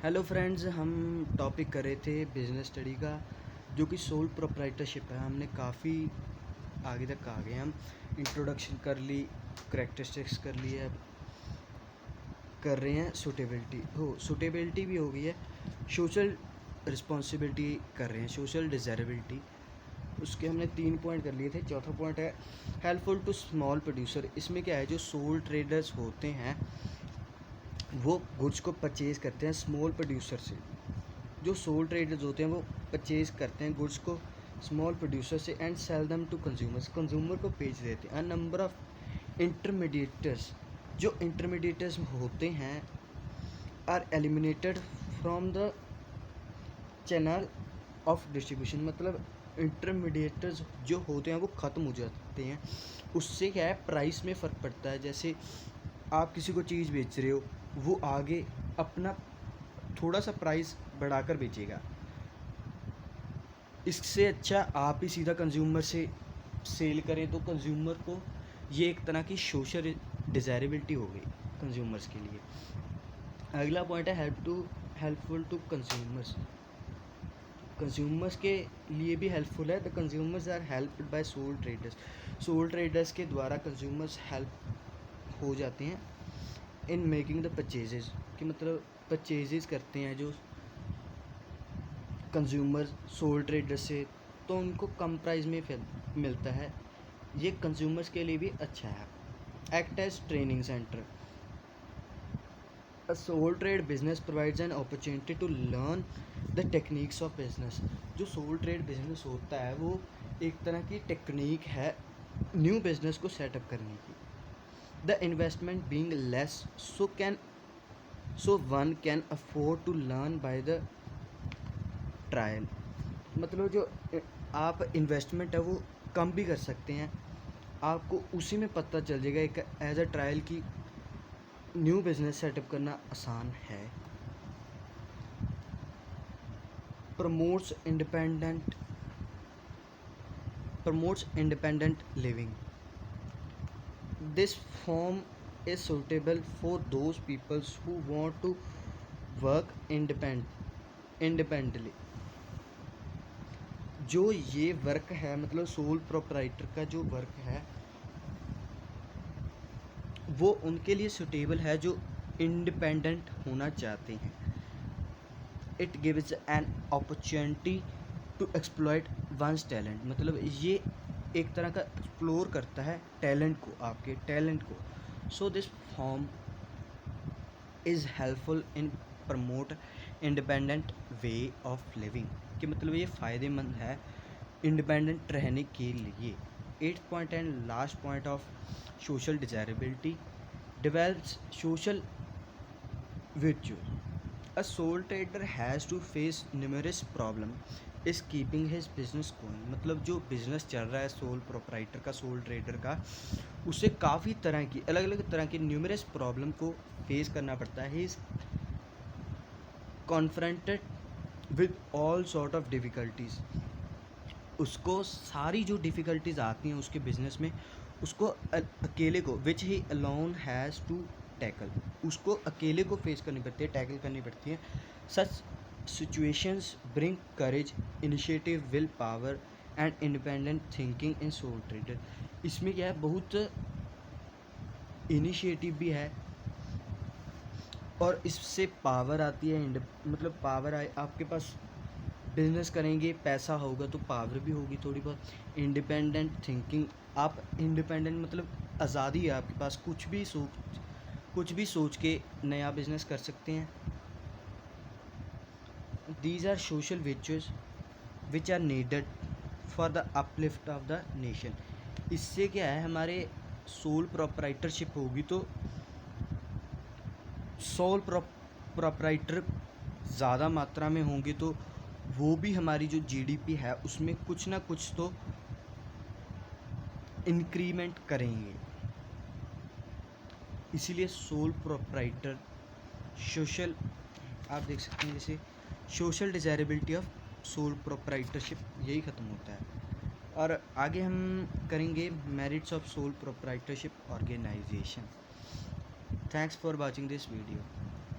Hello friends, हम topic कर रहे थे बिज़नेस स्टडी का, जो कि सोल प्रोप्राइटरशिप है। हमने काफ़ी आगे तक आ गए। हम इंट्रोडक्शन कर ली, करैक्टरिस्टिक्स कर ली है, कर रहे हैं सूटेबिलिटी भी हो गई है, सोशल रिस्पॉन्सिबिलिटी कर रहे हैं, सोशल डिज़ायरेबिलिटी। उसके हमने 3 पॉइंट कर लिए थे। चौथा पॉइंट है हेल्पफुल टू स्मॉल प्रोड्यूसर। इसमें क्या है, जो सोल ट्रेडर्स होते हैं वो गुड्स को परचेज़ करते हैं स्मॉल प्रोड्यूसर से। जो सोल ट्रेडर्स होते हैं वो परचेज़ करते हैं गुड्स को स्मॉल प्रोड्यूसर से and sell them to consumers, consumer को बेच देते हैं। नंबर ऑफ इंटरमीडिएटर्स, जो इंटरमीडिएटर्स होते हैं are eliminated from the channel of distribution. मतलब इंटरमीडिएटर्स जो होते हैं वो ख़त्म हो जाते हैं। उससे क्या है, प्राइस में फ़र्क पड़ता है। जैसे आप किसी को चीज़ बेच रहे हो, वो आगे अपना थोड़ा सा प्राइस बढ़ाकर बेचेगा। इससे अच्छा आप ही सीधा कंज्यूमर से सेल करें, तो कंज्यूमर को ये एक तरह की सोशल डिज़ायरेबिलिटी हो गई कंज्यूमर्स के लिए। अगला पॉइंट है हेल्पफुल टू कंज्यूमर्स। कंज्यूमर्स के लिए भी हेल्पफुल है। The consumers are helped by sole traders. Sole traders के द्वारा कंज्यूमर्स हेल्प हो जाते हैं इन मेकिंग द परचेजेज, कि मतलब परचेजेज करते हैं जो कंज्यूमर सोल ट्रेडर से, तो उनको कम प्राइस में मिलता है। ये कंज्यूमर्स के लिए भी अच्छा है। Act as training centre. A sole trade business provides an opportunity to learn the techniques of business। जो सोल ट्रेड बिजनेस होता है वो एक तरह की टेक्निक है न्यू बिजनेस को सेटअप करने की। The investment being less so one can afford to learn by the trial. मतलब जो आप इन्वेस्टमेंट है वो कम भी कर सकते हैं, आपको उसी में पता चल जाएगा एक एज अ ट्रायल की न्यू बिज़नेस सेटअप करना आसान है। Promotes independent living. This form is suitable for those peoples who want to work independently. जो ये वर्क है, मतलब सोल प्रोप्राइटर का जो वर्क है वो उनके लिए सुटेबल है जो इंडिपेंडेंट होना चाहते हैं। It gives an opportunity to exploit one's talent. मतलब ये एक तरह का एक्सप्लोर करता है टैलेंट को, आपके टैलेंट को। So this form is helpful in promote independent way of living, कि मतलब ये फ़ायदेमंद है इंडिपेंडेंट रहने के लिए। 8th point and last point of social desirability develops social virtues. A sole trader has to face numerous problems is keeping his business going। मतलब जो बिज़नेस चल रहा है सोल प्रोप्राइटर का, सोल ट्रेडर का, उसे काफ़ी तरह की अलग अलग तरह की न्यूमरस प्रॉब्लम को फेस करना पड़ता है। He is confronted with all sort of difficulties. उसको सारी जो डिफ़िकल्टीज़ आती हैं उसके बिज़नेस में, उसको अकेले को which he alone has to tackle, उसको अकेले को फेस करनी पड़ती है, टैकल करनी पड़ती है। Such situations bring courage, initiative, will power and independent thinking in soul trader. इसमें क्या है, बहुत इनिशिएटिव भी है और इससे पावर आती है। मतलब पावर आए आपके पास, बिज़नेस करेंगे, पैसा होगा तो पावर भी होगी थोड़ी बहुत। इंडिपेंडेंट थिंकिंग, आप इंडिपेंडेंट मतलब आज़ादी है आपके पास, कुछ भी सोच के नया बिज़नेस कर सकते हैं। These are social virtues which are needed for the uplift of the nation. इससे क्या है, हमारे सोल प्रोप्राइटरशिप होगी तो सोल प्रोप्राइटर ज़्यादा मात्रा में होंगे तो वो भी हमारी जो जीडीपी है उसमें कुछ ना कुछ तो इंक्रीमेंट करेंगे। इसीलिए सोल प्रोप्राइटर सोशल, आप देख सकते हैं जैसे social desirability of sole proprietorship यही ख़त्म होता है। और आगे हम करेंगे merits of sole proprietorship organisation. Thanks for watching this video.